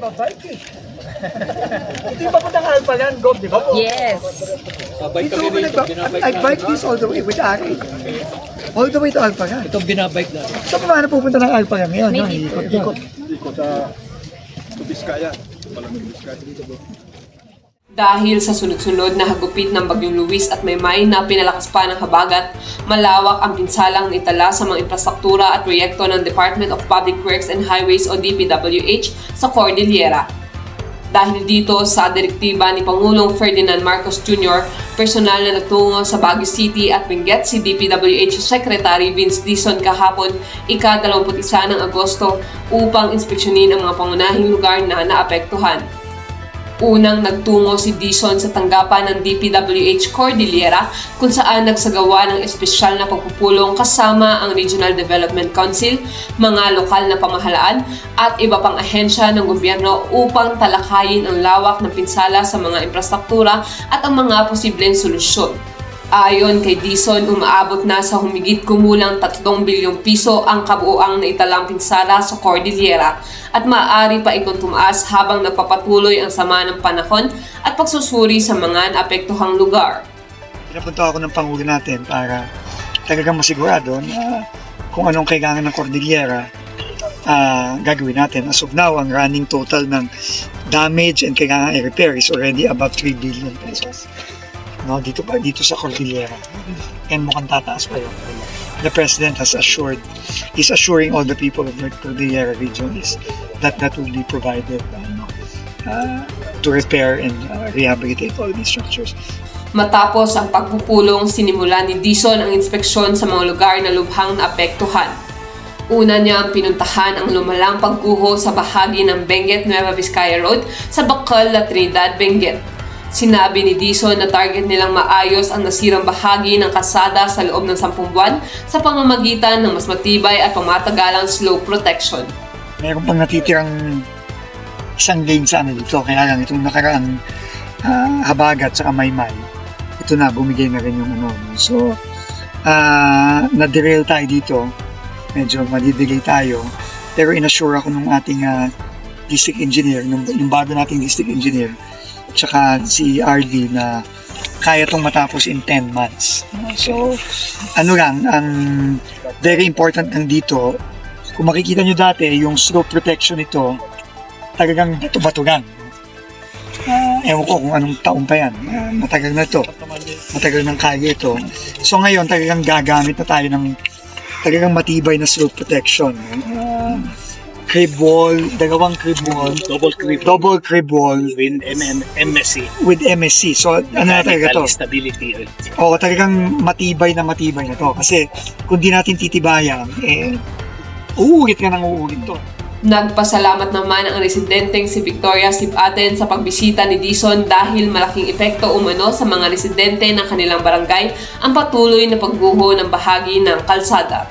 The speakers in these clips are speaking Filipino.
Babike eh. Ito yung papuntang Alphaland, Gob, di ba po? Yes. Ito ako I bike this all the way with Ari. All the way to Alphaland. Ito binabike na. So, paano pupunta ng Alphaland ngayon? May No? Ikot-ikot. Ikot sa Biskaya. Palang Biskaya dito bro. Dahil sa sunod-sunod na hagupit ng Bagyong Luis at Maymay na pinalakas pa ng habagat, malawak ang pinsalang naitala sa mga infrastruktura at proyekto ng Department of Public Works and Highways o DPWH sa Cordillera. Dahil dito sa direktiba ni Pangulong Ferdinand Marcos Jr., personal na natungo sa Baguio City at Benguet si DPWH Secretary Vince Dizon kahapon ika-21 ng Agosto upang inspeksyonin ang mga pangunahing lugar na naapektuhan. Unang nagtungo si Dizon sa tanggapan ng DPWH Cordillera kung saan nagsagawa ng espesyal na pagpupulong kasama ang Regional Development Council, mga lokal na pamahalaan at iba pang ahensya ng gobyerno upang talakayin ang lawak ng pinsala sa mga infrastruktura at ang mga posibleng solusyon. Ayon kay Dizon, umaabot na sa humigit kumulang 3 bilyong piso ang kabuuang naitalang pinsala sa Cordillera at maaari pa itong tumaas habang nagpapatuloy ang sama ng panahon at pagsusuri sa mga naapektuhang lugar. Pinapunta ako ng Pangulo natin para talagang masigurado na kung anong kailangan ng Cordillera gagawin natin. As of now, ang running total ng damage and kailangan i-repair is already above 3 billion pesos. No, dito sa Cordillera. And mukhang tataas pa yun. The President is assuring all the people of the Cordillera region is that will be provided to repair and rehabilitate all these structures. Matapos ang pagpupulong, sinimula ni Dizon ang inspeksyon sa mga lugar na lubhang naapektuhan. Una niya ang pinuntahan ang lumalang pagguho sa bahagi ng Benguet Nueva Vizcaya Road sa Bacal, La Trinidad, Benguet. Sinabi ni Dizon na target nilang maayos ang nasirang bahagi ng kalsada sa loob ng 10 buwan sa pamamagitan ng mas matibay at pamatagalang slope protection. Mayroon pang natitirang isang lane sa dito, kaya lang itong nakaraang habagat sa Maymay, ito na, bumigay na rin yung So, na-derail tayo dito, medyo madidelay tayo, pero inassure ako nung ating district engineer, yung bago nating district engineer, tsaka si RD na kaya itong matapos in 10 months. So, ang very important lang dito, kung makikita nyo dati, yung slope protection ito, talagang bato-batugan. Ewan ko kung anong taon pa yan. Matagal na ito. Matagal ng kaya ito. So ngayon, talagang gagamit na tayo ng talagang matibay na slope protection. Crib wall, dalawang crib wall, double crib wall With MSC. with MSC. So ano na talaga to? Stability. Oo, talagang matibay na to. Kasi kung di natin titibayan, uulit ka nang uulit to. Nagpasalamat naman ang residenteng si Victoria Sipaten sa pagbisita ni Dizon dahil malaking epekto umano sa mga residente ng kanilang barangay ang patuloy na pagguho ng bahagi ng kalsada.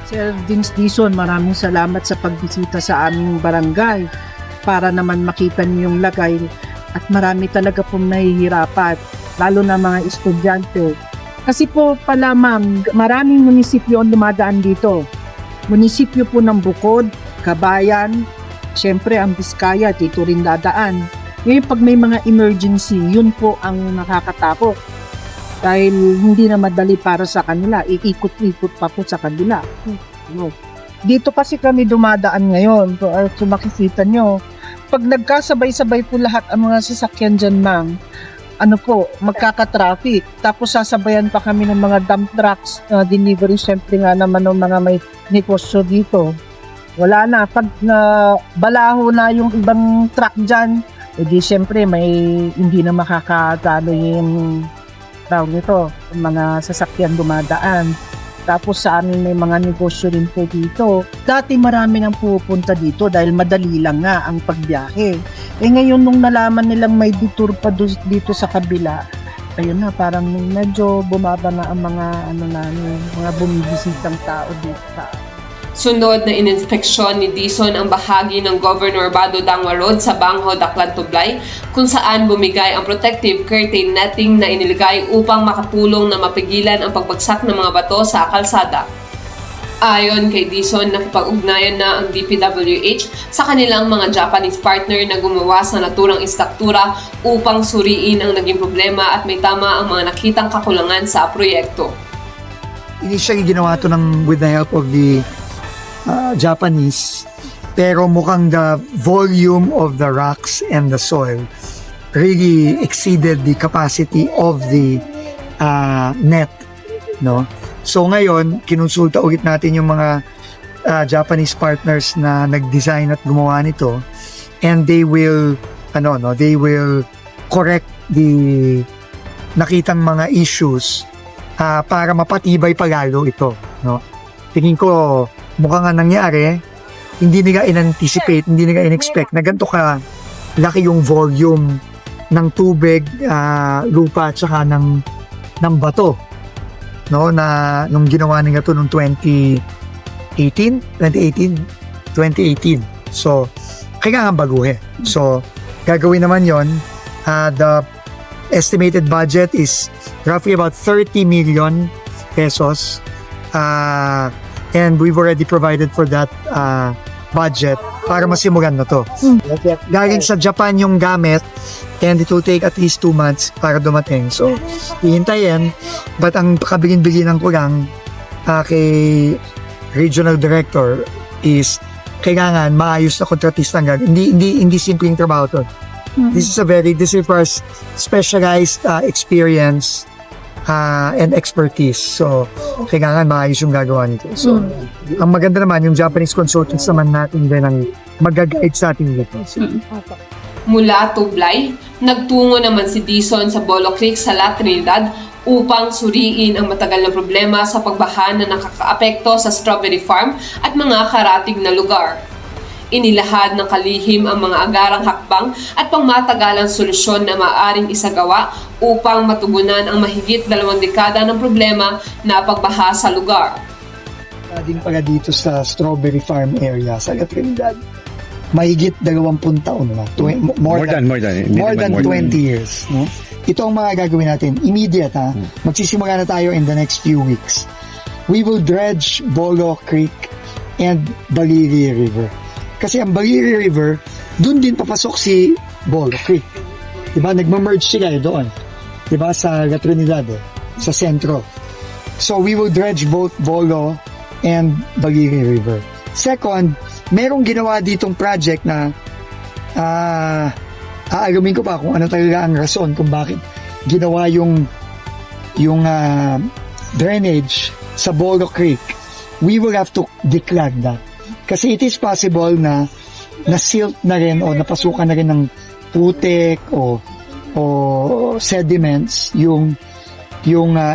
Sir Vince Dizon, maraming salamat sa pagbisita sa aming barangay para naman makita niyo yung lagay at marami talaga pong nahihirapan, lalo na mga estudyante. Kasi po pala ma'am, maraming munisipyo ang dumadaan dito. Munisipyo po ng Bukod, Kabayan, syempre ang Biskaya, dito rin dadaan. Ngayon pag may mga emergency, yun po ang nakakatakot. Dahil hindi na madali para sa kanila, iikot-ikot pa po sa kanila. Dito kasi kami dumadaan ngayon, so makikita nyo, pag nagkasabay-sabay po lahat ang mga sasakyan dyan ma'am, magkaka-traffic. Tapos sasabayan pa kami ng mga dump trucks, delivery, syempre nga naman ng mga may negosyo dito. Wala na, pag balaho na yung ibang truck dyan, edi syempre may hindi na makakatalo yung mga sasakyan dumadaan. Tapos sa amin may mga negosyo rin po dito. Dati marami nang pupunta dito dahil madali lang nga ang pagbiyahe. Ngayon nung nalaman nilang may detour pa dito sa kabila, ayun na, parang medyo bumaba na ang mga bumibisitang tao dito sa Sunod na ininspeksyon ni Dizon ang bahagi ng Governor Bado Dangwa Road sa Bangho, Daklan, Tublay, kung saan bumigay ang protective curtain netting na iniligay upang makatulong na mapigilan ang pagbagsak ng mga bato sa kalsada. Ayon kay Dizon, nakipag-ugnayan na ang DPWH sa kanilang mga Japanese partner na gumawa sa naturang istruktura upang suriin ang naging problema at may tama ang mga nakitang kakulangan sa proyekto. Initially, ginawa to with the help of the Japanese, pero mukhang the volume of the rocks and the soil really exceeded the capacity of the net, no? So ngayon, kinonsulta ulit natin yung mga Japanese partners na nag-design at gumawa nito, and they will correct the nakitang mga issues para mapatibay palalo ito, no? Tingin ko mukhang nga nangyari, hindi nila in-anticipate, hindi nila in-expect na ganito ka laki yung volume ng tubig, lupa at saka ng bato, no, na nung ginawa nila to noong 2018. So kailangan baguhin. So gagawin naman yon. The estimated budget is roughly about 30 million pesos, and we've already provided for that budget para masimulan na to. Galing sa Japan yung gamit, and it will take at least 2 months para dumating. So, hihintayin. But ang kabilin-bilinan ko lang kay regional director is kailangan maayos na kontratista agad. Hindi simpleng trabaho to. This requires specialized experience and expertise. So, kailangan maayos yung gagawa nito. So, ang maganda naman, yung Japanese consultants naman natin din ang mag-guide sa ating dito. Mula Tublay, nagtungo naman si Dizon sa Bolo Creek sa La Trinidad upang suriin ang matagal na problema sa pagbaha na nakakaapekto sa strawberry farm at mga karatig na lugar. Inilahad ng kalihim ang mga agarang hakbang at pangmatagalang solusyon na maaaring isagawa upang matugunan ang mahigit 2 dekada ng problema na pagbaha sa lugar. Din pala dito sa strawberry farm area sa La Trinidad, mahigit 20 taon na. More than 20 years. No? Ito ang mga gagawin natin. Immediate, ha? Magsisimula na tayo in the next few weeks. We will dredge Bolo Creek and Baliri River. Kasi ang Baliri River, dun din papasok si Bolo Creek. Diba? Nagmamerge sila doon. Diba? Sa La Trinidad, sa sentro. So we will dredge both Bolo and Baliri River. Second, merong ginawa ditong project na aalamin ko pa kung ano talaga ang rason kung bakit ginawa yung drainage sa Bolo Creek. We will have to declare that. Kasi it is possible na silt na rin o napasukan na rin ng putik o sediments yung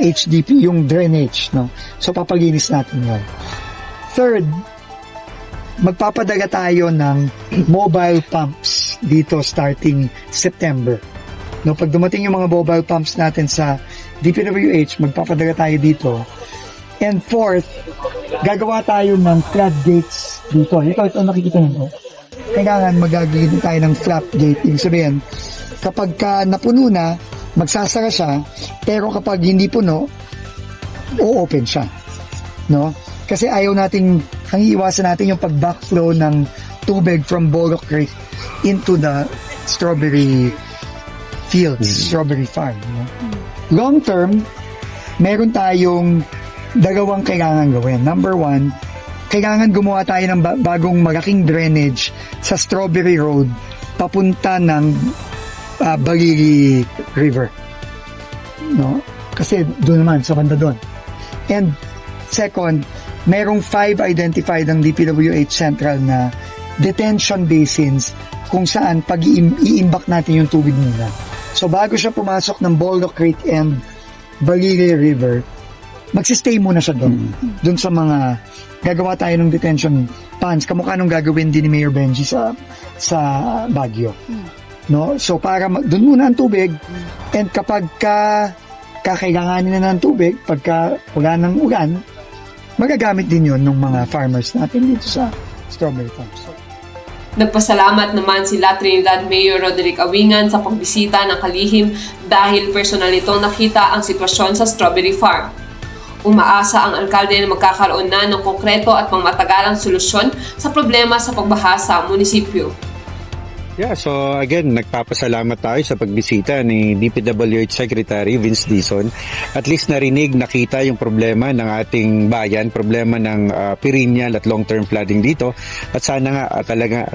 HDP, yung drainage, no? So papalinis natin yun. Third, magpapadala tayo ng mobile pumps dito starting September. No, pag dumating yung mga mobile pumps natin sa DPWH, magpapadala tayo dito. And fourth, gagawa tayo ng floodgates dito. Ito nakikita nyo. Kailangan magagawin tayo ng floodgate. Ibig sabihin, kapag napuno na, magsasara siya, pero kapag hindi puno, o-open siya. No? Kasi ayaw nating, ang iiwasan natin yung pag-backflow ng tubig from Bolo Creek into the strawberry fields, strawberry farm. No? Long term, meron tayong 2 kailangan gawin. Number 1, kailangan gumawa tayo ng bagong malaking drainage sa Strawberry Road papunta ng Baliri River. No? Kasi doon naman, sa banda doon. And second, merong 5 identified ng DPWH Central na detention basins kung saan pag-iimbak natin yung tubig nila. So bago siya pumasok ng Bolo Creek and Baliri River, magsistay muna siya doon. Doon sa mga gagawa tayo ng detention ponds, kamukha nung gagawin din ni Mayor Benji sa Baguio. No? So para doon muna ang tubig, and kapag kakailanganin na ng tubig, pagka wala ng ulan, magagamit din yun ng mga farmers natin dito sa strawberry farms. Nagpasalamat naman si La Trinidad Mayor Roderick Awingan sa pagbisita ng kalihim dahil personal itong nakita ang sitwasyon sa strawberry farm. Umaasa ang alkalde na magkakaroon na ng konkreto at pangmatagalang solusyon sa problema sa pagbaha sa munisipyo. Yeah, so again, nagpapasalamat tayo sa pagbisita ni DPWH Secretary Vince Dizon. At least narinig, nakita yung problema ng ating bayan, problema ng perennial at long-term flooding dito. At sana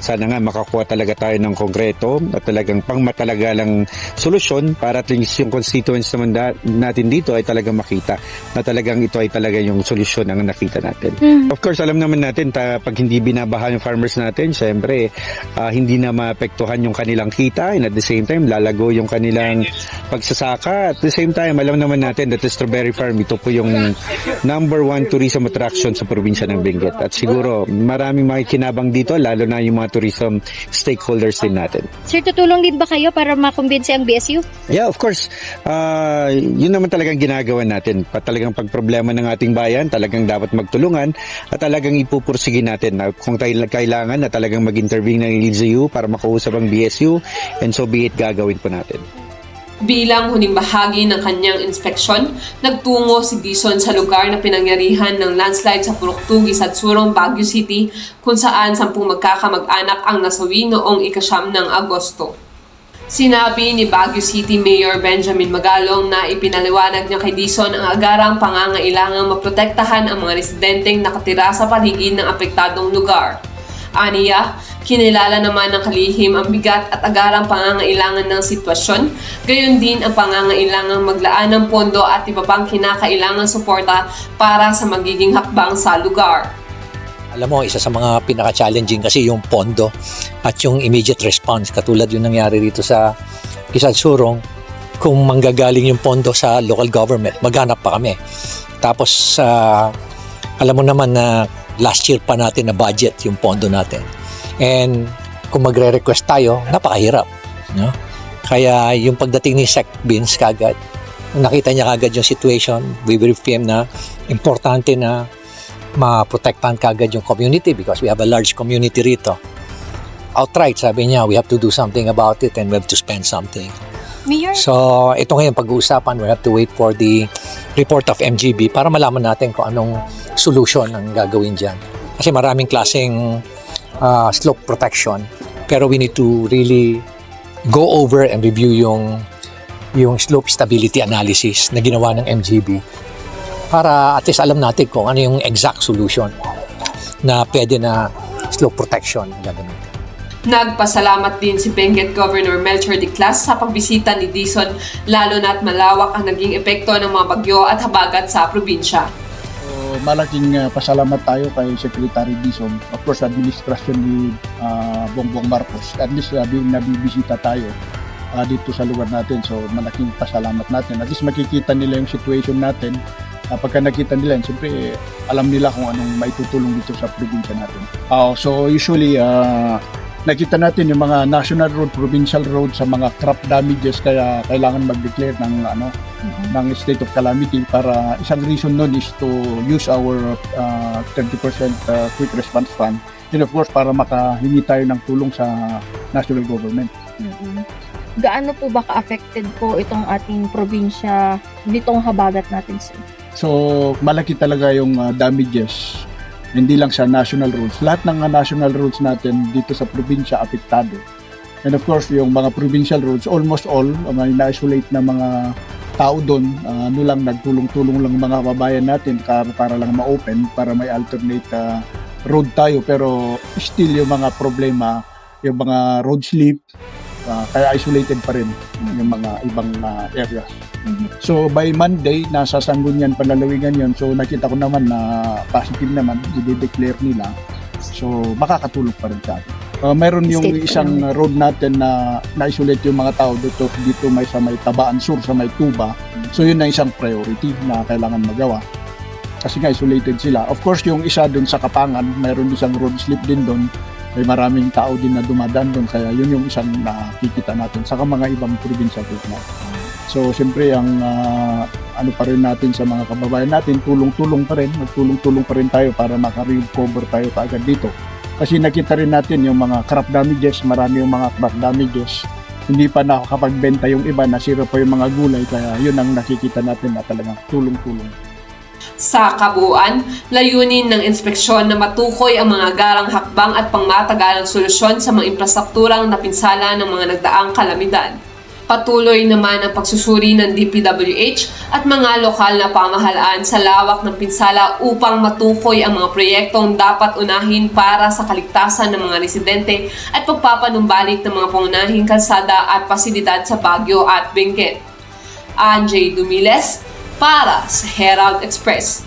nga makakuha talaga tayo ng konkreto at talagang pangmatagalang solusyon para at least yung constituents naman natin dito ay talagang makita na talagang ito ay talaga yung solusyon ang nakita natin. Of course, alam naman natin pag hindi binabaha yung farmers natin, syempre hindi na maapektuhan yung kanilang kita, and at the same time lalago yung kanilang pagsasaka. At the same time, alam naman natin that the strawberry farm, ito po yung #1 tourism attraction sa probinsya ng Benguet. At siguro maraming makikinabang dito, lalo na yung mga tourism stakeholders din natin. Sir, tutulong din ba kayo para makumbinsi ang BSU? Yeah, of course. Yun naman talagang ginagawa natin. Talagang pagproblema ng ating bayan, talagang dapat magtulungan at talagang ipupursige natin na kung kailangan na talagang mag-intervene ng LGU para makausap ang BSU, and so be it, gagawin po natin. Bilang huling bahagi ng kanyang inspeksyon, nagtungo si Dizon sa lugar na pinangyarihan ng landslide sa Puruktugi, Sadsurong, Baguio City, kung saan 10 magkakamag-anak ang nasawi noong ika-9 ng Agosto. Sinabi ni Baguio City Mayor Benjamin Magalong na ipinaliwanag niya kay Dizon ang agarang pangangailangang maprotektahan ang mga residenteng nakatira sa paligid ng apektadong lugar. Aniya, kinilala naman ng kalihim ang bigat at agarang pangangailangan ng sitwasyon, gayon din ang pangangailangang maglaan ng pondo at iba pang kinakailangang suporta para sa magiging hakbang sa lugar. Alam mo, isa sa mga pinaka-challenging kasi yung pondo at yung immediate response. Katulad yung nangyari rito sa Sadsurong, kung manggagaling yung pondo sa local government, maghanap pa kami. Tapos, alam mo naman na last year pa natin na budget yung pondo natin. And kung magre-request tayo, napakahirap. No? Kaya yung pagdating ni Sec Vince kagad, nakita niya kagad yung situation, we brief him na importante na maprotektahan kagad yung community because we have a large community rito. Outright, sabi niya, we have to do something about it and we have to spend something. Mayor? So, ito ngayon pag-uusapan, we have to wait for the report of MGB para malaman natin kung anong solution ang gagawin dyan. Kasi maraming klaseng slope protection, pero we need to really go over and review yung slope stability analysis na ginawa ng MGB para at least alam natin kung ano yung exact solution na pwede na slope protection gagamitin. Nagpasalamat din si Benguet Governor Melchor Diclas sa pagbisita ni Dizon, lalo na't malawak ang naging epekto ng mga bagyo at habagat sa probinsya. So, malaking pasalamat tayo kay Secretary Dizon. Of course, administrasyon ni Bongbong Marcos. At least nabibisita tayo dito sa lugar natin. So, malaking pasalamat natin. At least makikita nila yung situation natin. Pagka nakita nila, siyempre alam nila kung anong maitutulong dito sa probinsya natin. So, usually, nakita natin yung mga national road, provincial road sa mga crop damages, kaya kailangan mag-declare ng state of calamity para isang reason nun is to use our 30% quick response fund, and of course para makahingi tayo ng tulong sa national government. Gaano po ba ka-affected po itong ating probinsya nitong habagat natin, sir? So malaki talaga yung damages, hindi lang sa national roads. Lahat ng national roads natin dito sa probinsya apektado. And of course, yung mga provincial roads, almost all, may na-isolate na mga tao doon. Nagtulong-tulong lang mga kababayan natin para lang ma-open, para may alternate road tayo. Pero still yung mga problema, yung mga road slip, kaya isolated pa rin yung mga ibang areas. So by Monday, nasa Sangguniang Panlalawigan yon. So nakita ko naman na positive naman, i-declare nila. So makakatulong pa rin sa atin. Meron yung isang road natin na na-isolate yung mga tao dito may sa may Tabaan Sur, sa may Tuba. So yun na isang priority na kailangan magawa. Kasi nga isolated sila. Of course, yung isa dun sa Kapangan, mayroon isang road slip din dun. May maraming tao din na dumadaan dun. Kaya yun yung isang nakikita natin. Saka mga ibang probinsya dito na. So, siyempre, ang ano pa rin natin sa mga kababayan natin, tulong-tulong pa rin, magtulong-tulong pa rin tayo para maka-recover tayo kaagad dito. Kasi nakita rin natin yung mga crop damages, marami yung mga crop damages. Hindi pa nakakapagbenta yung iba, nasira pa yung mga gulay, kaya yun ang nakikita natin na talagang tulong-tulong. Sa kabuuan, layunin ng inspeksyon na matukoy ang mga garang hakbang at pangmatagalang solusyon sa mga infrastrukturang napinsala ng mga nagdaang kalamidad. Patuloy naman ang pagsusuri ng DPWH at mga lokal na pamahalaan sa lawak ng pinsala upang matukoy ang mga proyektong dapat unahin para sa kaligtasan ng mga residente at pagpapanumbalik ng mga pangunahing kalsada at pasilidad sa Baguio at Benguet. Anjay Dumiles para sa Herald Express.